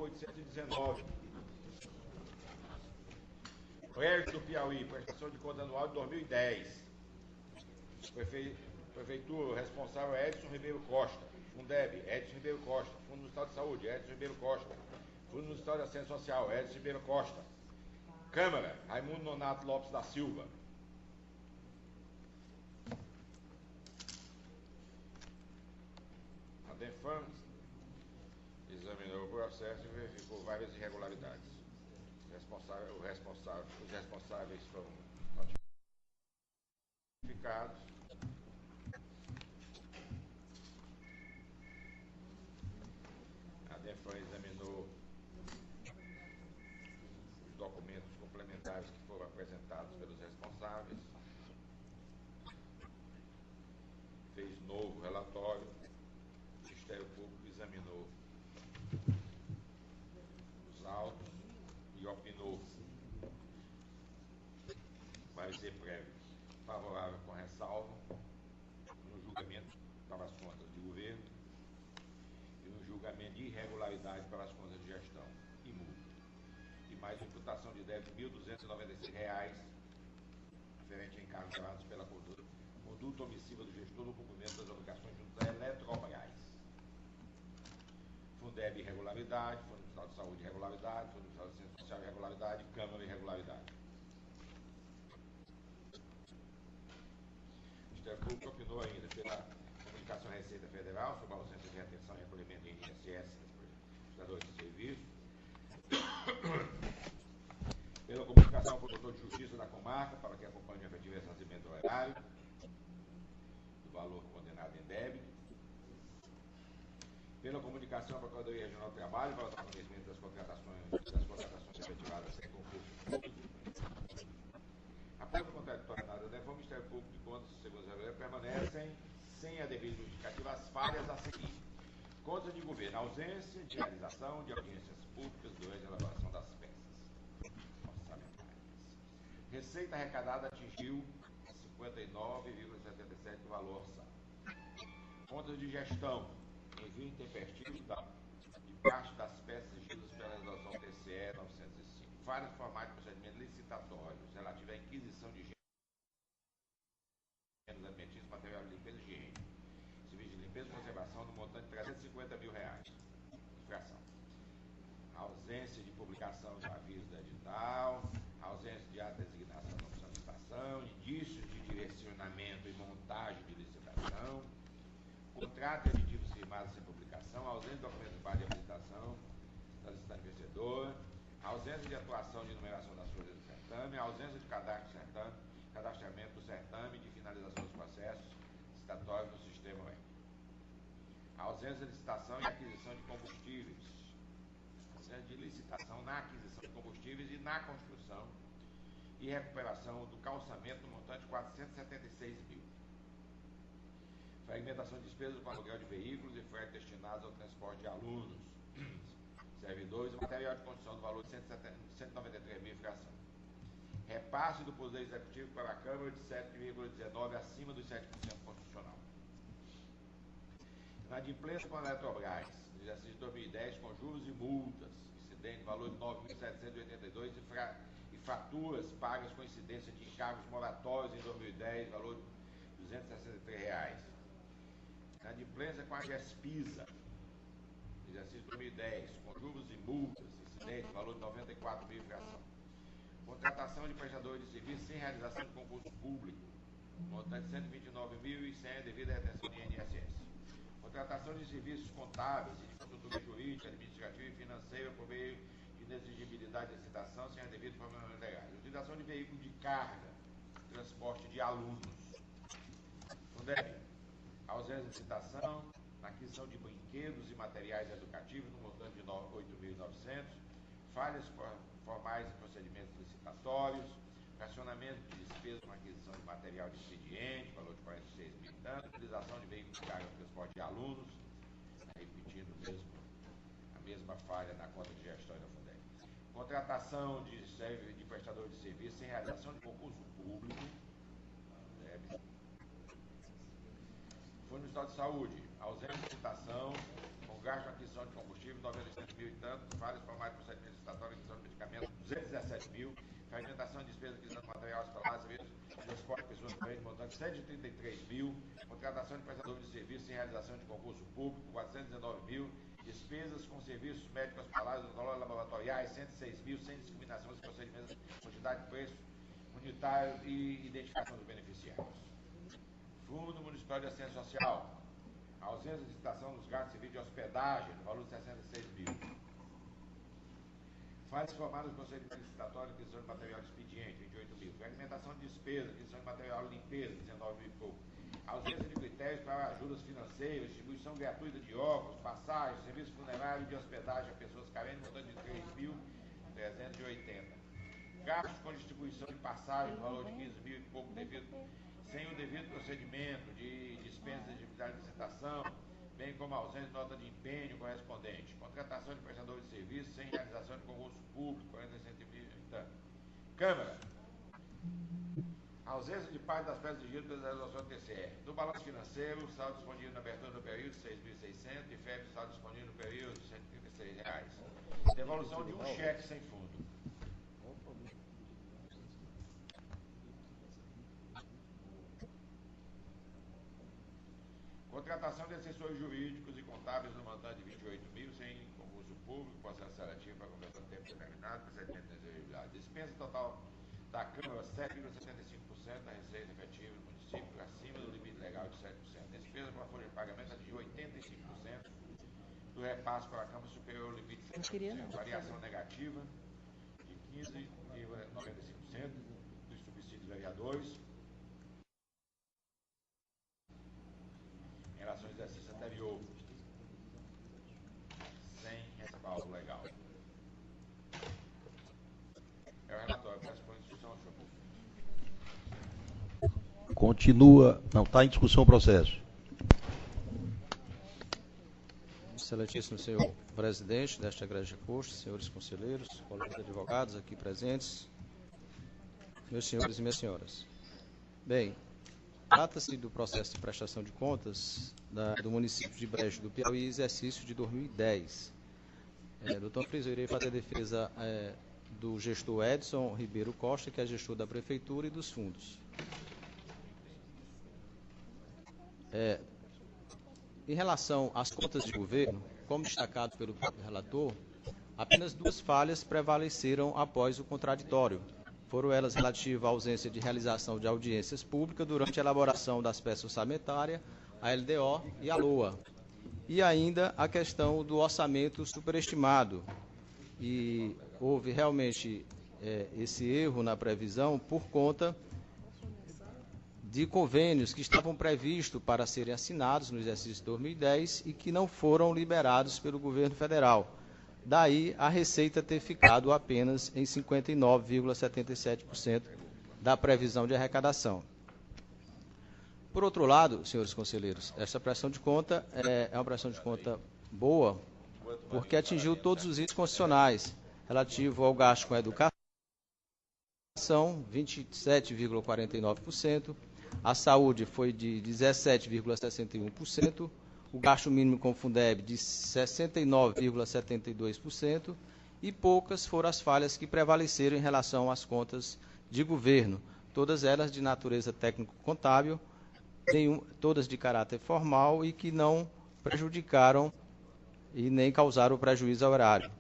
819. Crédito do Piauí, prestação de conta anual de 2010. Prefeitura, responsável Edson Ribeiro Costa. Fundeb, Edson Ribeiro Costa. Fundo Municipal de Saúde, Edson Ribeiro Costa. Fundo Municipal de Assistência Social, Edson Ribeiro Costa. Câmara, Raimundo Nonato Lopes da Silva. A DEFAM examinou o processo e verificou várias irregularidades. Os responsáveis foram notificados. A DEFAM examinou os documentos complementares que foram apresentados pelos responsáveis. Fez novo relatório. O Ministério Público examinou os autos e opinou. Parecer prévio favorável com ressalva no julgamento para as contas de governo e no julgamento de irregularidade para as contas de gestão e multa. E mais imputação de débito de R$ 1.296 referente a encargos gerados pela conduta omissiva do gestor no cumprimento das obrigações junto da Eletrobras. Fundeb irregularidade, Fundo Municipal de Saúde irregularidade, Fundo Municipal de Assistência Social irregularidade, Câmara irregularidade. O Ministério Público opinou ainda pela comunicação à Receita Federal sobre a ausência de retenção e recolhimento em INSS dos prestadores de serviço, pela comunicação ao promotor de justiça da comarca para que acompanhe o efetivo ressarcimento do erário do valor condenado em débito, pela comunicação à Procuradoria Regional do Trabalho para o conhecimento das contratações efetivadas sem concurso público. Após o contraditório nada DEFAM, o Ministério Público de Contas e Segurança Brasileira permanecem sem a devida justificativa as falhas a seguir. Contas de governo, ausência de realização de audiências públicas durante a elaboração das peças orçamentárias. Receita arrecadada atingiu 59,77% do valor orçado. Contas de gestão, envio intempestivo de parte das peças exigidas pela resolução TCE 905. Falhas formais de procedimentos licitatórios relativos à inquisição de gêneros alimentícios, material de limpeza e higiene, serviço de limpeza e conservação no montante de R$ 350 mil. Infração. Ausência de publicação de aviso do edital, ausência de ato de designação da opção de licitação, indícios de direcionamento e montagem de licitação, contrato de aditivos firmados sem publicação, ausência de documento de base de habilitação da licitante vencedora, ausência de atuação de numeração das folhas do certame, ausência de cadastramento do certame e de finalização dos processos licitatórios no sistema web, ausência de licitação e aquisição de combustíveis, ausência de licitação na aquisição de combustíveis e na construção e recuperação do calçamento no montante de 476 mil. Fragmentação de despesas com aluguel de veículos e frete destinados ao transporte de alunos, servidores e material de construção do valor de 193 mil infração. Repasse do Poder Executivo para a Câmara de 7,19 acima dos 7% constitucional. Inadimplência com a Eletrobras, no exercício de 2010, com juros e multas, incidente, valor de 9.782 e faturas pagas com incidência de encargos moratórios em 2010, valor de R$ 263. Inadimplência com a GESPISA, exercício 2010, com juros e multas, incidente, valor de 94 mil infração. Contratação de prestadores de serviços sem realização de concurso público, montante de 129 mil e sem a devida retenção de INSS. Contratação de serviços contábeis e de consultoria jurídica, administrativa e financeira por meio de inexigibilidade de licitação sem a devida formalidade legal. Utilização de veículo de carga, transporte de alunos. Fundeb, ausência de licitação, na aquisição de brinquedos e materiais educativos no montante de 8.900, falhas formais em procedimentos licitatórios, racionamento de despesas com aquisição de material de expediente, valor de 46 mil, utilização de veículos de carga de transporte de alunos, repetindo a mesma falha na conta de gestão e da Fundeb. Contratação de prestadores de serviço sem realização de concurso público, Fundo Municipal de Saúde, ausência de licitação, com gasto de aquisição de combustível, 97 mil e tanto, tanto, falhas formais de procedimento licitatório, aquisição de medicamentos, 217 mil, fragmentação de despesas, aquisição de material hospitalar, serviços de transporte de pessoas doentes, montante 133 mil, contratação de prestadores de serviços sem realização de concurso público, 419 mil, despesas com serviços médicos hospitalares, laboratoriais, 106 mil, sem discriminação dos procedimentos de quantidade, preço unitário e identificação dos beneficiários. Fundo Municipal de Assistência Social, ausência de licitação dos gastos de serviço de hospedagem, no valor de 66 mil. Falhas formadas no procedimento licitatório, aquisição de material de expediente, 28 mil. Fragmentação de despesas, aquisição de material de limpeza, 19 mil e pouco. Ausência de critérios para ajudas financeiras, distribuição gratuita de óculos, passagens, serviço funerário e de hospedagem a pessoas carentes, montante de 3.380. Gastos com distribuição de passagem, no valor de 15 mil e pouco, sem o devido procedimento de dispensa de atividade de licitação, bem como a ausência de nota de empenho correspondente. Contratação de prestadores de serviços sem realização de concurso público, 47 mil. Câmara. Ausência de parte das peças exigidas pela resolução do TCE. No balanço financeiro, saldo disponível na abertura do período, 6.600, e FEB, saldo disponível no período, R$ 136. Devolução de um cheque sem fundo. Contratação de assessores jurídicos e contábeis no montante de 28 mil, sem concurso público, processo seletivo para conversão de tempo determinado, procedimento de exigibilidade. Dispensa total da Câmara, 7,75% da receita efetiva do município, acima do limite legal de 7%. Despesa para folha de pagamento atingiu 85% do repasse para a Câmara superior ao limite de 7%. Variação negativa de 15,95% dos subsídios vereadores em relação ao exercício anterior, sem respaldo legal. É o relatório, peço por instrução, senhor presidente. Continua, não, está em discussão o processo. Excelentíssimo senhor presidente desta Igreja Custo, senhores conselheiros, colegas advogados aqui presentes, meus senhores e minhas senhoras. Bem, trata-se do processo de prestação de contas do município de Brejo do Piauí, exercício de 2010. Doutor Friso, eu irei fazer a defesa do gestor Edson Ribeiro Costa, que é gestor da Prefeitura e dos fundos. Em relação às contas de governo, como destacado pelo próprio relator, apenas duas falhas prevaleceram após o contraditório. Foram elas relativas à ausência de realização de audiências públicas durante a elaboração das peças orçamentárias, a LDO e a LOA. E ainda a questão do orçamento superestimado. E houve realmente esse erro na previsão por conta de convênios que estavam previstos para serem assinados no exercício de 2010 e que não foram liberados pelo governo federal. Daí a receita ter ficado apenas em 59,77% da previsão de arrecadação. Por outro lado, senhores conselheiros, esta prestação de conta é uma prestação de conta boa, porque atingiu todos os itens constitucionais, relativo ao gasto com a educação, 27,49%, a saúde foi de 17,61%, o gasto mínimo com Fundeb de 69,72%, e poucas foram as falhas que prevaleceram em relação às contas de governo, todas elas de natureza técnico-contábil, todas de caráter formal e que não prejudicaram e nem causaram prejuízo ao erário.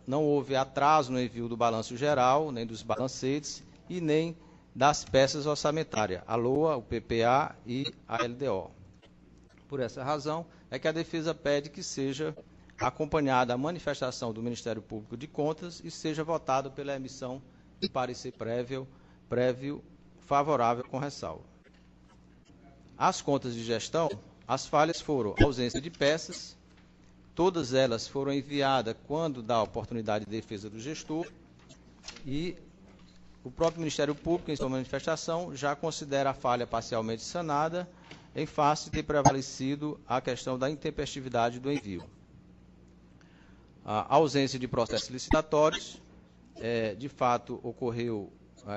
Não houve atraso no envio do balanço geral, nem dos balancetes e nem das peças orçamentárias, a LOA, o PPA e a LDO. Por essa razão, é que a defesa pede que seja acompanhada a manifestação do Ministério Público de Contas e seja votado pela emissão de parecer prévio favorável com ressalva. As contas de gestão, as falhas foram ausência de peças, todas elas foram enviadas quando dá a oportunidade de defesa do gestor e o próprio Ministério Público, em sua manifestação, já considera a falha parcialmente sanada em face de ter prevalecido a questão da intempestividade do envio. A ausência de processos licitatórios, de fato, ocorreu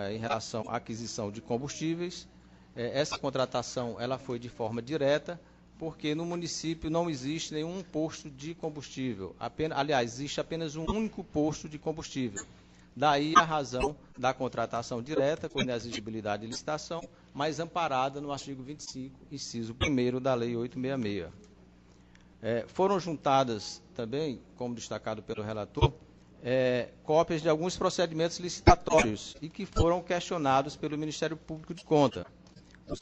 em relação à aquisição de combustíveis. Essa contratação ela foi de forma direta, porque no município não existe nenhum posto de combustível. Aliás, existe apenas um único posto de combustível. Daí a razão da contratação direta, com inexigibilidade de licitação, mas amparada no artigo 25, inciso 1º da Lei 866. Foram juntadas também, como destacado pelo relator, cópias de alguns procedimentos licitatórios e que foram questionados pelo Ministério Público de Contas. Os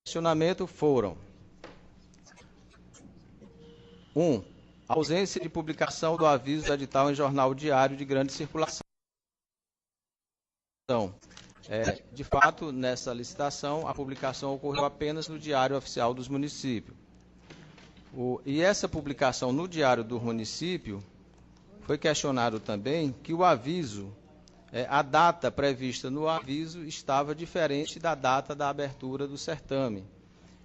questionamentos foram: 1. Ausência de publicação do aviso do edital em jornal diário de grande circulação. De fato, nessa licitação, a publicação ocorreu apenas no Diário Oficial dos Municípios. E essa publicação no Diário do Município, foi questionado também que o aviso, a data prevista no aviso estava diferente da data da abertura do certame.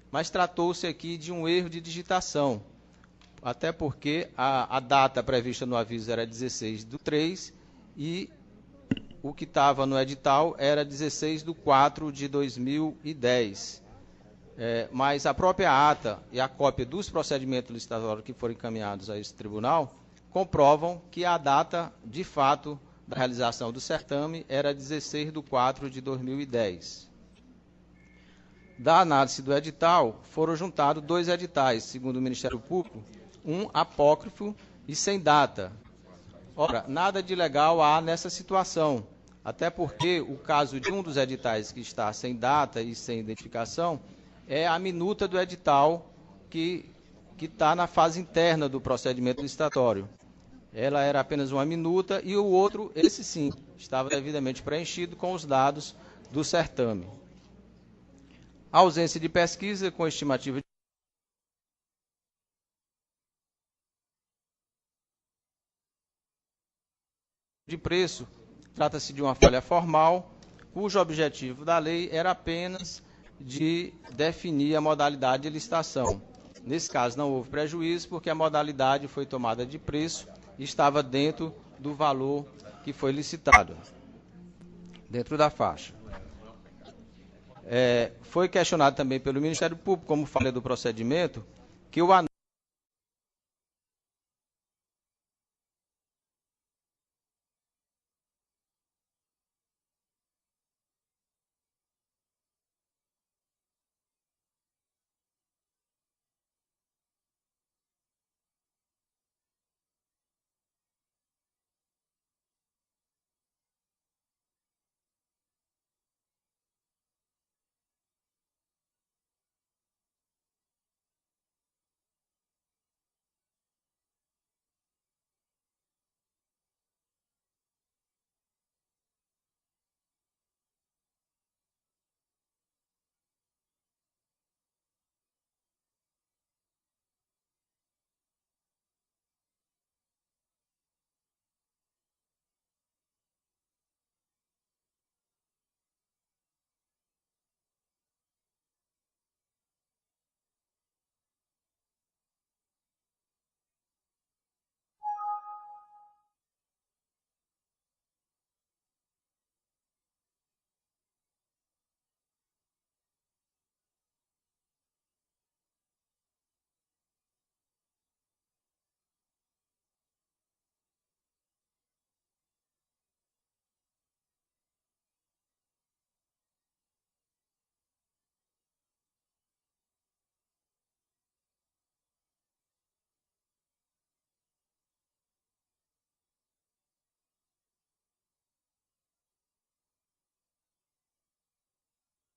Mas tratou-se aqui de um erro de digitação, até porque a data prevista no aviso era 16/3 e o que estava no edital era 16/4/2010. Mas a própria ata e a cópia dos procedimentos licitatórios que foram encaminhados a esse tribunal comprovam que a data, de fato, da realização do certame era 16/4/2010. Da análise do edital, foram juntados 2 editais, segundo o Ministério Público, um apócrifo e sem data. Ora, nada de legal há nessa situação, até porque o caso de um dos editais que está sem data e sem identificação é a minuta do edital que está na fase interna do procedimento licitatório. Ela era apenas uma minuta e o outro, esse sim, estava devidamente preenchido com os dados do certame. A ausência de pesquisa com estimativa de preço, trata-se de uma falha formal, cujo objetivo da lei era apenas de definir a modalidade de licitação. Nesse caso, não houve prejuízo, porque a modalidade foi tomada de preço e estava dentro do valor que foi licitado, dentro da faixa. Foi questionado também pelo Ministério Público, como falha do procedimento, que o anúncio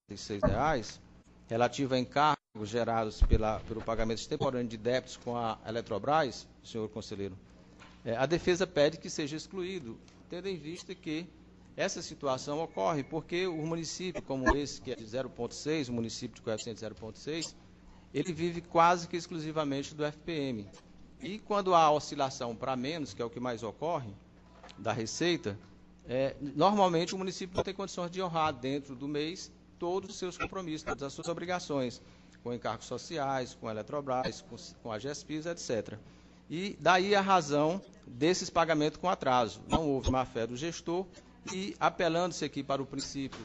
de R$6, relativa a encargos gerados pelo pagamento extemporâneo de débitos com a Eletrobras, senhor conselheiro, a defesa pede que seja excluído, tendo em vista que essa situação ocorre porque o município, como esse, que é de 0,6, o município de coeficiente 0,6, ele vive quase que exclusivamente do FPM. E quando há oscilação para menos, que é o que mais ocorre, da receita, normalmente o município não tem condições de honrar dentro do mês todos os seus compromissos, todas as suas obrigações, com encargos sociais, com a Eletrobras, com a GESPIS, etc. E daí a razão desses pagamentos com atraso. Não houve má-fé do gestor e, apelando-se aqui para o princípio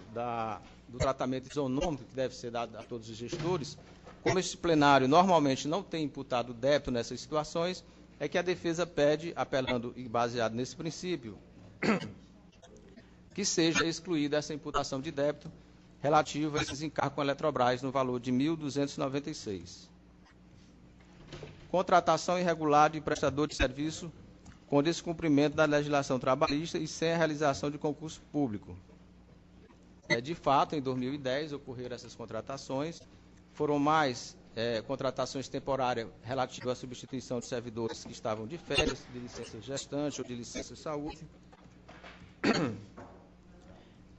do tratamento isonômico que deve ser dado a todos os gestores, Como este plenário normalmente não tem imputado débito nessas situações, é que a defesa pede, apelando e baseado nesse princípio, que seja excluída essa imputação de débito relativa a esses encargos com a Eletrobras no valor de R$ 1.296. Contratação irregular de prestador de serviço com descumprimento da legislação trabalhista e sem a realização de concurso público. De fato, em 2010 ocorreram essas contratações, foram mais contratações temporárias relativas à substituição de servidores que estavam de férias, de licença gestante ou de licença saúde,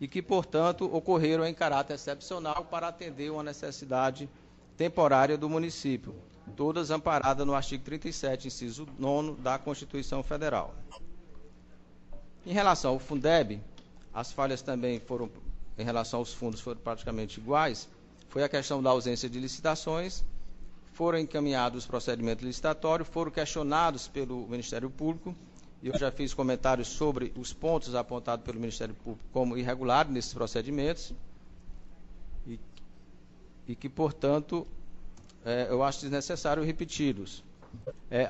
e que, portanto, ocorreram em caráter excepcional para atender uma necessidade temporária do município, todas amparadas no artigo 37, inciso 9 da Constituição Federal. Em relação ao Fundeb, as falhas também foram, em relação aos fundos, foram praticamente iguais. Foi a questão da ausência de licitações, foram encaminhados os procedimentos licitatórios, foram questionados pelo Ministério Público, e eu já fiz comentários sobre os pontos apontados pelo Ministério Público como irregulares nesses procedimentos, e que, portanto, eu acho desnecessário repeti-los.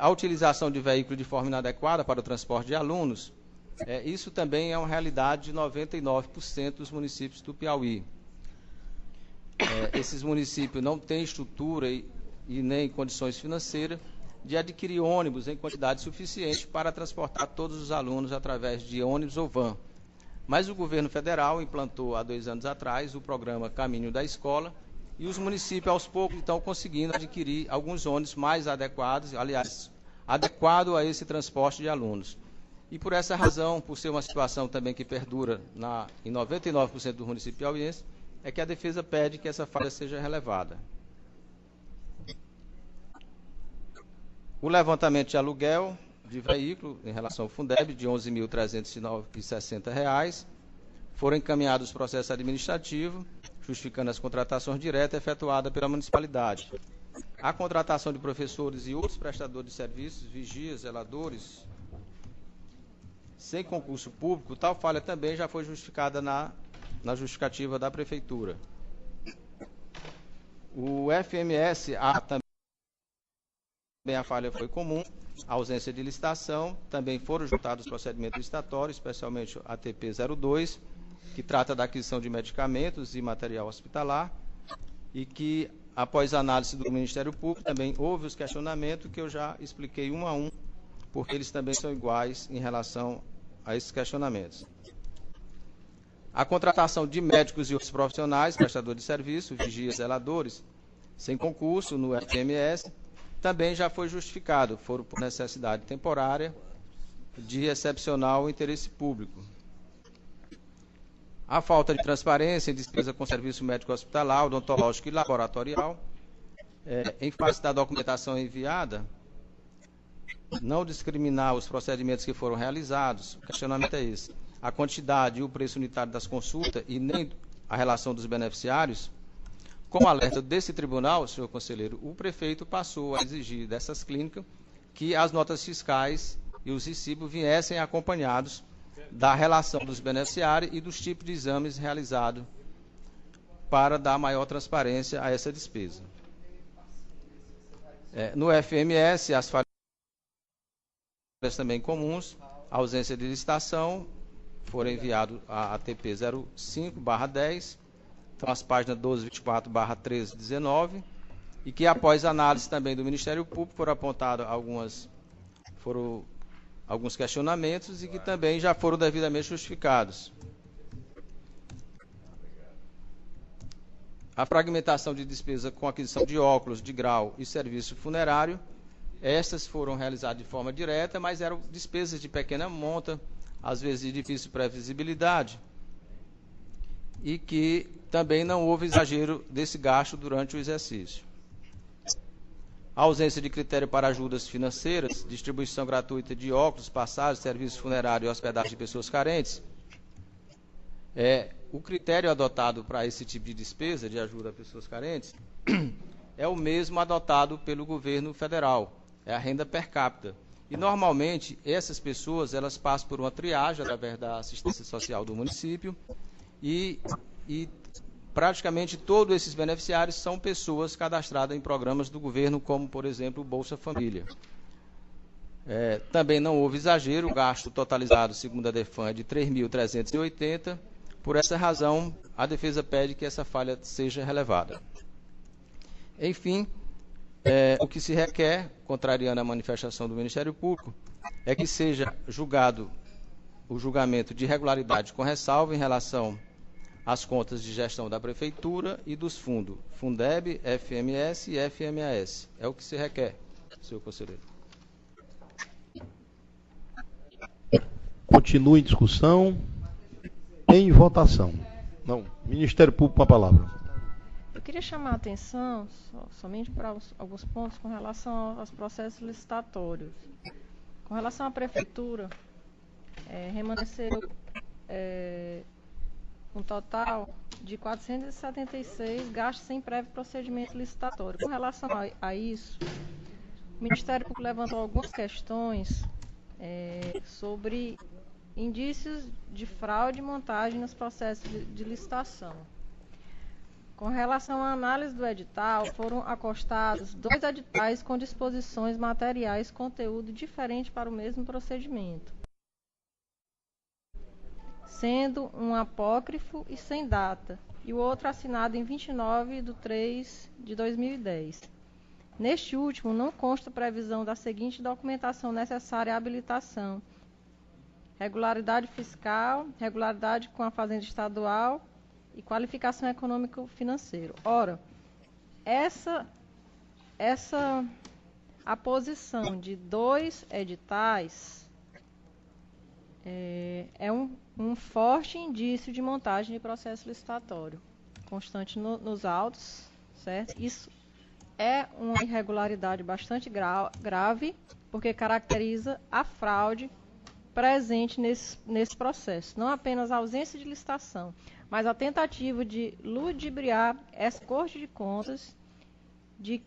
A utilização de veículos de forma inadequada para o transporte de alunos, isso também é uma realidade de 99% dos municípios do Piauí. Esses municípios não têm estrutura e nem condições financeiras de adquirir ônibus em quantidade suficiente para transportar todos os alunos através de ônibus ou van. Mas o governo federal implantou há 2 anos atrás o programa Caminho da Escola, e os municípios, aos poucos, estão conseguindo adquirir alguns ônibus mais adequados, aliás, adequado a esse transporte de alunos. E por essa razão, por ser uma situação também que perdura em 99% dos municípios piauienses, é que a defesa pede que essa falha seja relevada. O levantamento de aluguel de veículo em relação ao Fundeb, de R$ 11.360, foram encaminhados os processos administrativos, justificando as contratações diretas efetuadas pela municipalidade. A contratação de professores e outros prestadores de serviços, vigias, zeladores, sem concurso público, tal falha também já foi justificada na justificativa da Prefeitura. O FMS, também a falha foi comum, a ausência de licitação, também foram juntados os procedimentos licitatórios, especialmente a ATP 02, que trata da aquisição de medicamentos e material hospitalar, e que, após a análise do Ministério Público, também houve os questionamentos que eu já expliquei um a um, porque eles também são iguais em relação a esses questionamentos. A contratação de médicos e outros profissionais, prestadores de serviço, vigias, zeladores, sem concurso no FMS, também já foi justificado, foram por necessidade temporária de excepcional interesse público. A falta de transparência em despesa com serviço médico hospitalar, odontológico e laboratorial, em face da documentação enviada, não discriminar os procedimentos que foram realizados, o questionamento é esse. A quantidade e o preço unitário das consultas e nem a relação dos beneficiários, com alerta desse tribunal, senhor conselheiro, o prefeito passou a exigir dessas clínicas que as notas fiscais e os recibos viessem acompanhados da relação dos beneficiários e dos tipos de exames realizados para dar maior transparência a essa despesa. No FMS, as falhas também comuns, a ausência de licitação, foram enviados a ATP 05/10, então as páginas 1224/1319, e que após análise também do Ministério Público foram apontados alguns questionamentos e que também já foram devidamente justificados. A fragmentação de despesa com aquisição de óculos de grau e serviço funerário, estas foram realizadas de forma direta, mas eram despesas de pequena monta, às vezes de difícil previsibilidade, e que também não houve exagero desse gasto durante o exercício. A ausência de critério para ajudas financeiras, distribuição gratuita de óculos, passagens, serviços funerários e hospedagem de pessoas carentes. O critério adotado para esse tipo de despesa de ajuda a pessoas carentes é o mesmo adotado pelo governo federal, é a renda per capita. E, normalmente, essas pessoas elas passam por uma triagem através da assistência social do município e praticamente todos esses beneficiários são pessoas cadastradas em programas do governo, como, por exemplo, o Bolsa Família. Também não houve exagero, o gasto totalizado, segundo a DEFAN, é de 3.380. Por essa razão, a defesa pede que essa falha seja relevada. Enfim, o que se requer, contrariando a manifestação do Ministério Público, é que seja julgado o julgamento de irregularidade com ressalva em relação às contas de gestão da Prefeitura e dos fundos Fundeb, FMS e FMAS. É o que se requer, senhor conselheiro. Continua em discussão. Em votação. Não, Ministério Público com a palavra. Eu queria chamar a atenção somente para alguns pontos com relação aos processos licitatórios. Com relação à Prefeitura, remanesceram um total de 476 gastos sem prévio procedimento licitatório. Com relação a isso, o Ministério Público levantou algumas questões sobre indícios de fraude e montagem nos processos de licitação. Com relação à análise do edital, foram acostados 2 editais com disposições materiais, conteúdo diferente para o mesmo procedimento, sendo um apócrifo e sem data, e o outro assinado em 29/3/2010. Neste último, não consta previsão da seguinte documentação necessária à habilitação: regularidade fiscal, regularidade com a Fazenda Estadual e qualificação econômico-financeira. Ora, a posição de 2 editais é um forte indício de montagem de processo licitatório, constante nos autos, certo? Isso é uma irregularidade bastante grave, porque caracteriza a fraude presente nesse processo. Não apenas a ausência de licitação, mas a tentativa de ludibriar essa Corte de Contas de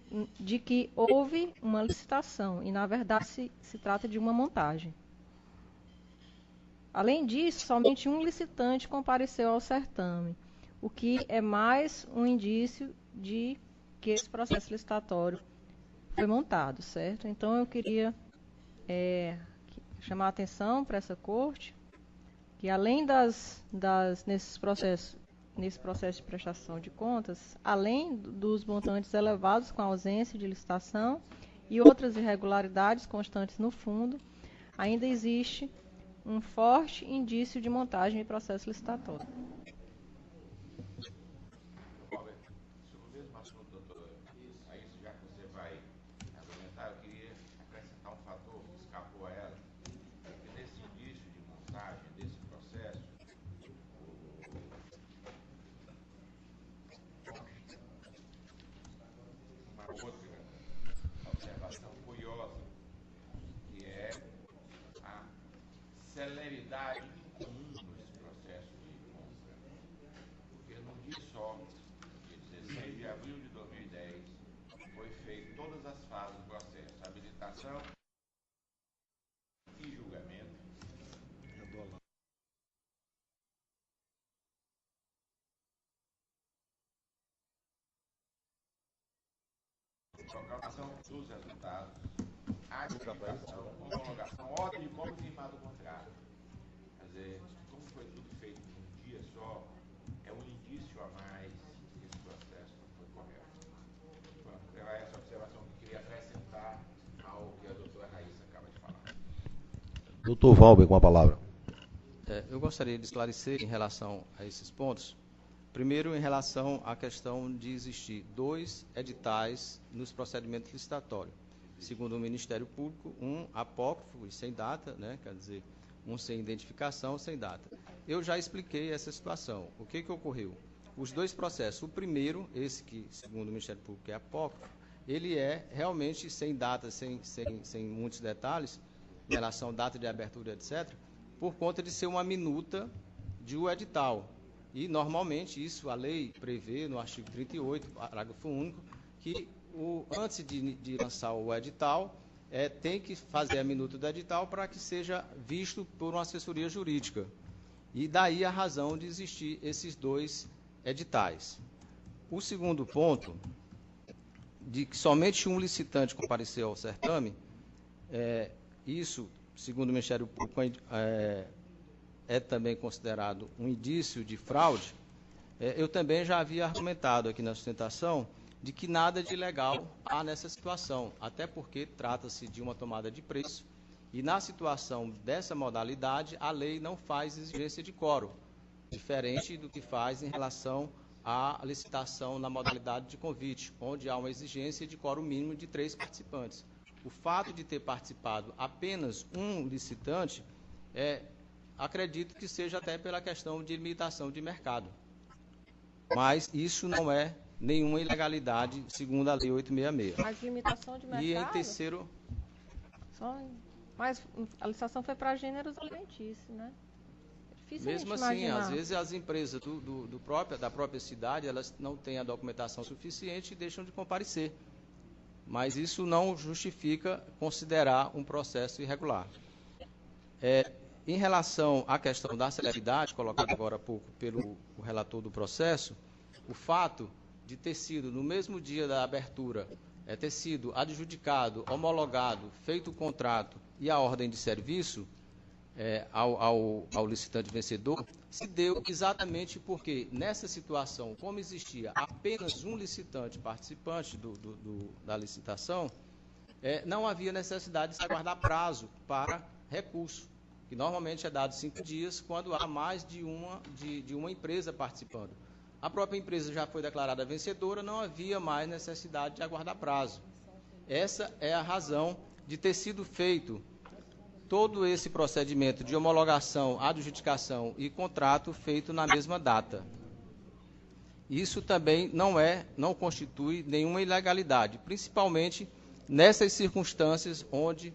que houve uma licitação e, na verdade, se trata de uma montagem. Além disso, somente um licitante compareceu ao certame, o que é mais um indício de que esse processo licitatório foi montado, certo? Então, eu queria chamar a atenção para essa Corte, que além nesse processo de prestação de contas, além dos montantes elevados com ausência de licitação e outras irregularidades constantes no fundo, ainda existe um forte indício de montagem de processo licitatório. Celeridade incomum nesse processo de compra, porque num dia só, dia 16 de abril de 2010, foi feito todas as fases do processo: habilitação e julgamento. Proclamação dos resultados, adjudicação, homologação, ordem de compra e firmado o contrato. Quer dizer, como foi tudo feito num dia só, é um indício a mais que esse processo não foi correto. Era essa observação que eu queria acrescentar ao que a doutora Raíssa acaba de falar. Doutor Valber, com a palavra. Eu gostaria de esclarecer em relação a esses pontos. Primeiro, em relação à questão de existir 2 editais nos procedimentos licitatórios. Segundo o Ministério Público, um apócrifo e sem data, né? Quer dizer, um sem identificação, sem data. Eu já expliquei essa situação. O que ocorreu? Os 2 processos. O primeiro, esse que, segundo o Ministério Público, é apócrifo, ele é realmente sem data, sem muitos detalhes, em relação à data de abertura, etc., por conta de ser uma minuta de um edital. E, normalmente, isso a lei prevê, no artigo 38, parágrafo único, que antes de lançar o edital, tem que fazer a minuta do edital para que seja visto por uma assessoria jurídica. E daí a razão de existir esses 2 editais. O segundo ponto, de que somente um licitante compareceu ao certame, isso, segundo o Ministério Público, é também considerado um indício de fraude. Eu também já havia argumentado aqui na sustentação de que nada de ilegal há nessa situação, até porque trata-se de uma tomada de preço e, na situação dessa modalidade, a lei não faz exigência de quórum, diferente do que faz em relação à licitação na modalidade de convite, onde há uma exigência de quórum mínimo de 3 participantes. O fato de ter participado apenas um licitante, acredito que seja até pela questão de limitação de mercado. Mas isso não é nenhuma ilegalidade, segundo a Lei 866. Mas limitação de mercado? E em terceiro... Mas a licitação foi para gêneros alimentícios, né? Difícil mesmo assim, imaginar. às vezes as empresas da própria cidade, elas não têm a documentação suficiente e deixam de comparecer. Mas isso não justifica considerar um processo irregular. Em relação à questão da celeridade, colocada agora há pouco pelo relator do processo, o fato de ter sido, no mesmo dia da abertura, ter sido adjudicado, homologado, feito o contrato e a ordem de serviço ao licitante vencedor, se deu exatamente porque, nessa situação, como existia apenas um licitante participante da licitação, não havia necessidade de se aguardar prazo para recurso, que normalmente é dado 5 dias quando há mais de uma empresa participando. A própria empresa já foi declarada vencedora, não havia mais necessidade de aguardar prazo. Essa é a razão de ter sido feito todo esse procedimento de homologação, adjudicação e contrato feito na mesma data. Isso também não constitui nenhuma ilegalidade, principalmente nessas circunstâncias onde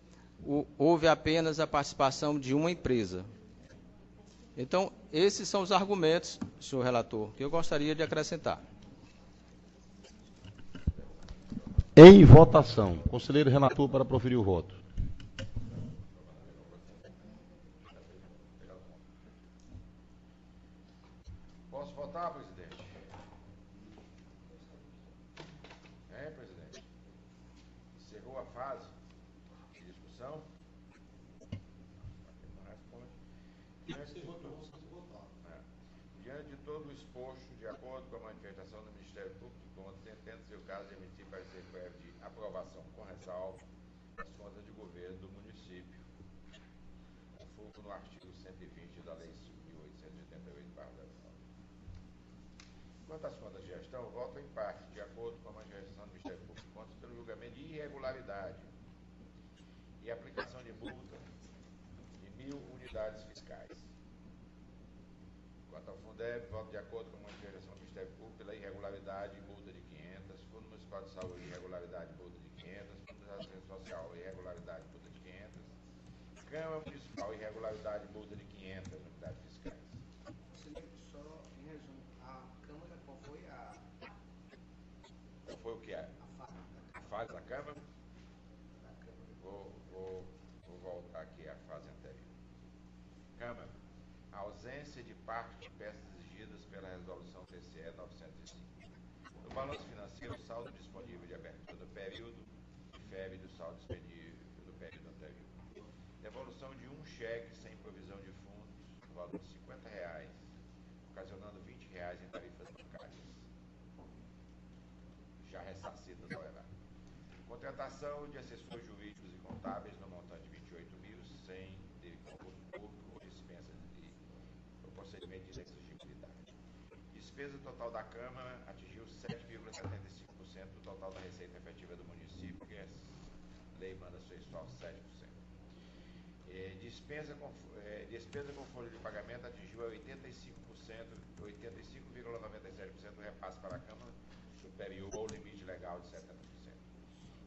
houve apenas a participação de uma empresa. Então, esses são os argumentos, senhor relator, que eu gostaria de acrescentar. Em votação. Conselheiro relator para proferir o voto. Posso votar, presidente? Presidente? Encerrou a fase de discussão? Não responde. Diante de todo o exposto, de acordo com a manifestação do Ministério Público de Contas, entende-se o caso de emitir parecer prévio de aprovação com ressalva das contas de governo do município, conforme no artigo 120 da Lei 5.888/2009. Quanto às contas de gestão, voto em parte, de acordo com a manifestação do Ministério Público de Contas, pelo julgamento de irregularidade e aplicação de multa de 1.000 unidades fiscais. Quanto ao Fundeb, voto de acordo com a manifestação do Ministério Público pela irregularidade e multa de 500, Fundo Municipal de Saúde, irregularidade e multa de 500, Fundo de Assistência Social, irregularidade e multa de 500, Câmara Municipal, irregularidade e multa de 500 unidades fiscais. Só em resumo, a Câmara, qual foi a... Qual foi o que é? A fase da Câmara? Vou voltar aqui à fase anterior. Câmara, a ausência de parte de peças exigidas pela resolução TCE 905. No balanço financeiro, o saldo disponível de abertura do período difere do saldo disponível do período anterior. Devolução de um cheque sem provisão de fundos, no valor de R$50, ocasionando R$20 em tarifas bancárias, já ressarcidas ao erário. Contratação de assessores jurídicos e contábeis no montante de 28.000 sem ter concurso público ou dispensa do procedimento de exigibilidade. Despesa total da Câmara atingiu 7,75% do total da receita efetiva do município, que a lei manda só 7%. Despesa com folha de pagamento atingiu 85,97% do repasse para a Câmara, superior ao limite legal de 70%.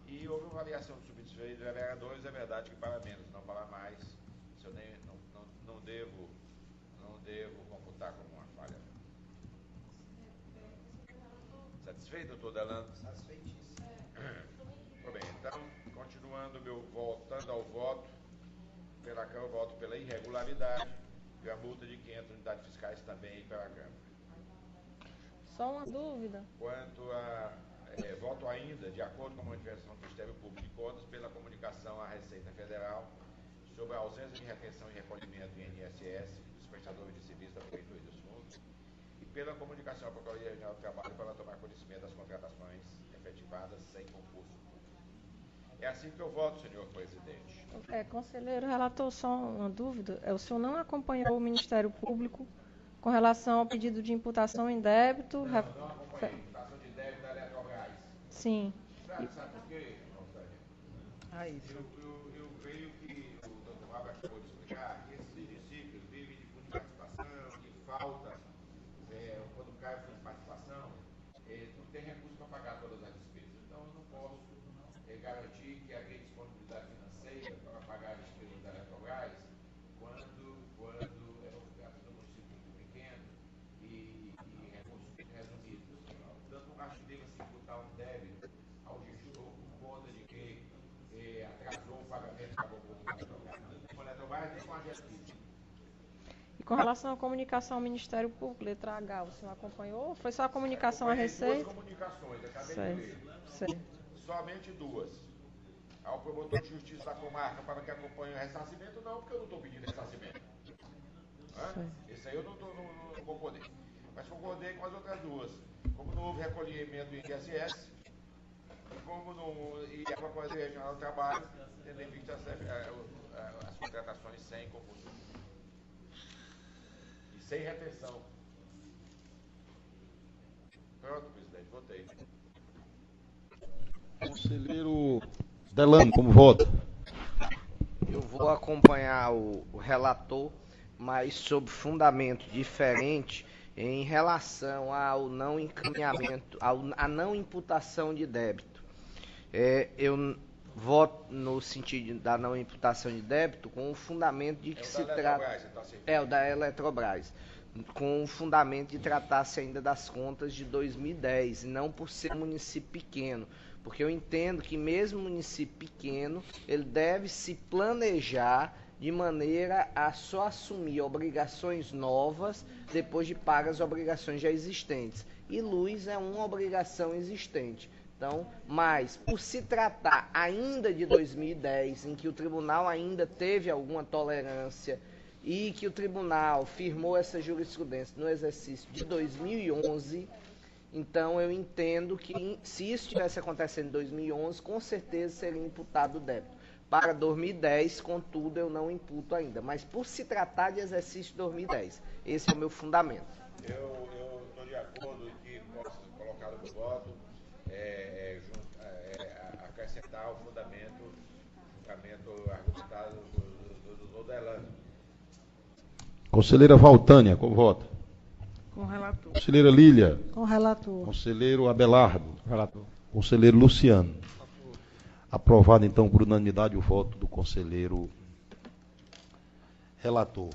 E houve uma variação de subsídio de vereadores, é verdade que para menos, não para mais. Isso eu não devo computar como uma falha. Satisfeito, doutor Delano? Satisfeitíssimo. Muito bem, então, continuando voltando ao voto, pela Câmara, eu voto pela irregularidade e a multa de 500 unidades fiscais também pela Câmara. Só uma dúvida. Quanto a voto ainda, de acordo com a manifestação do Ministério Público de Contas, pela comunicação à Receita Federal sobre a ausência de retenção e recolhimento do INSS dos prestadores de serviços da Prefeitura dos Fundos e pela comunicação à Procuradoria-Geral do Trabalho para tomar conhecimento das contratações efetivadas sem concurso público. É assim que eu voto, senhor presidente. Conselheiro relator, só uma dúvida. O senhor não acompanhou o Ministério Público com relação ao pedido de imputação em débito? Não acompanhei. Imputação de débito da Eletrobras. Sim. Sabe por quê, Alfredo? Eu creio que o Dr. Fábio acabou de explicar que esses municípios vivem de fundo de participação, de falta, quando cai o fundo de participação, não tem recurso para pagar todas as despesas. Então, eu não posso garantir que haja disponibilidade financeira para pagar as despesas da Eletrobras quando é um município muito pequeno e recursos muito resumidos. Portanto, não acho que deva se imputar um débito ao gestor por conta de que atrasou o pagamento e acabou com a Eletrobras. Nem com a Eletrobras, nem com a GESPID. E com relação à comunicação ao Ministério Público, letra H, o senhor acompanhou? Ou foi só a comunicação à Receita? Duas comunicações, acabei de ler. Sei. Somente duas. Ao promotor de justiça da comarca para que acompanhe o ressarcimento, não, porque eu não estou pedindo ressarcimento. Esse aí eu não concordei. Mas concordei com as outras duas. Como não houve recolhimento do INSS, e a Procuradoria Regional do Trabalho, tendo em vista as contratações sem concurso e sem retenção. Pronto, presidente, votei. Conselheiro Delano, como vota? Eu vou acompanhar o relator, mas sob fundamento diferente em relação ao não encaminhamento, à não imputação de débito. Eu voto no sentido da não imputação de débito com o fundamento de que se trata... o da Eletrobras. Com o fundamento de tratar-se ainda das contas de 2010, e não por ser um município pequeno. Porque eu entendo que mesmo município pequeno, ele deve se planejar de maneira a só assumir obrigações novas depois de pagar as obrigações já existentes. E luz é uma obrigação existente. Então, mas por se tratar ainda de 2010, em que o tribunal ainda teve alguma tolerância e que o tribunal firmou essa jurisprudência no exercício de 2011, então eu entendo que se isso tivesse acontecendo em 2011, com certeza seria imputado o débito. Para 2010, contudo, eu não imputo ainda, mas por se tratar de exercício de 2010, esse é o meu fundamento. Eu estou de acordo que posso colocar no meu voto, acrescentar o fundamento argumentado do Delano. Conselheira Valtânia, como vota? Com relator. Conselheira Lília? Com relator. Conselheiro Abelardo? Relator. Conselheiro Luciano? Aprovado, então, por unanimidade o voto do conselheiro relator.